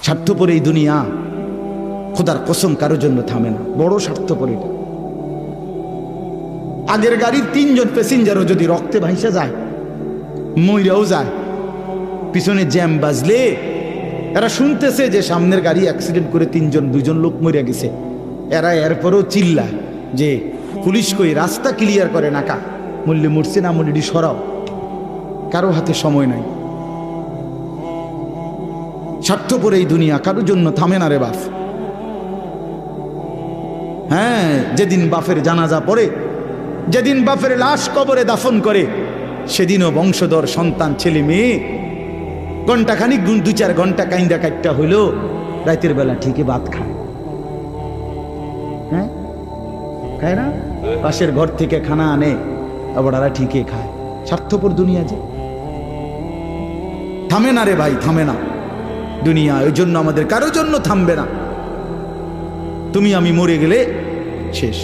স্বার্থপর এই দুনিয়া, খোদার কসম কারো জন্য থামে না, বড় স্বার্থপর এটা। আগের গাড়ির 3 জন প্যাসেঞ্জারও যদি রক্তে ভাইসা যায়, মইরাও যায়, পিছনে জ্যাম বাজলে এরা শুনতেছে যে সামনের গাড়ি অ্যাক্সিডেন্ট করে 2 জন লোক মরে গেছে, এরা এরপরও চিল্লায় যে পুলিশ কই, রাস্তা ক্লিয়ার করে নাকা, মূল্যে মরছে না মূল্যটি সরাও। কারো হাতে সময় নাই। স্বার্থপর এই দুনিয়া, কারোর জন্য থামে না রে বাপ। হ্যাঁ, যেদিন বাপের জানাজা পড়ে, যেদিন বাপের লাশ কবরে দাফন করে, সেদিনও বংশধর সন্তান ছেলে মেয়ে ঘন্টাখানিক 2-4 ঘন্টা কাইন্দা কাটটা হইলো, রাতের বেলা ঠিকই ভাত খায়। হ্যাঁ, খায় না? পাশের ঘর থেকে খানা আনে, আবার ওরা ঠিকই খায়। স্বার্থপর দুনিয়া যে, থামে না রে ভাই, থামে না দুনিয়া। ওই জন্য আমাদের কারোর জন্য থামবে না। তুমি আমি মরে গেলে শেষ।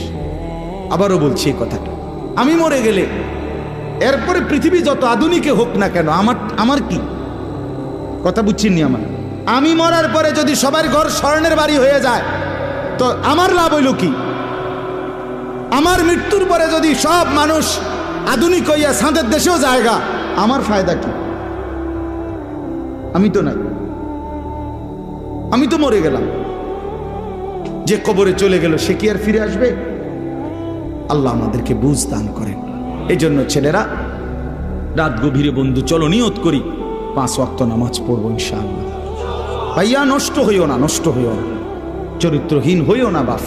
আবারও বলছি এই কথাটা, আমি মরে গেলে এরপরে পৃথিবী যত আধুনিকে হোক না কেন, আমার কি কথা বুঝছেননি? আমি মরার পরে যদি সবার ঘর স্বর্ণের বাড়ি হয়ে যায়, তো আমার লাভ হইল কি? আমার মৃত্যুর পরে যদি সব মানুষ আধুনিক হইয়া চাঁদের দেশেও জায়গা, আমার ফায়দা কি? আমি তো নাই, আমি তো মরে গেলাম। যে কবরে চলে গেল সে কি আর ফিরে আসবে? আল্লাহ আমাদেরকে বুঝ দান করেন। এই জন্য ছেলেরা, রাত গভীরে বন্ধু চলো নিয়ত করি 5 ওয়াক্ত নামাজ পড়বো ইনশাআল্লাহ। ভাইয়া নষ্ট হইও না, নষ্ট হইও না, চরিত্রহীন হইও না বাপ।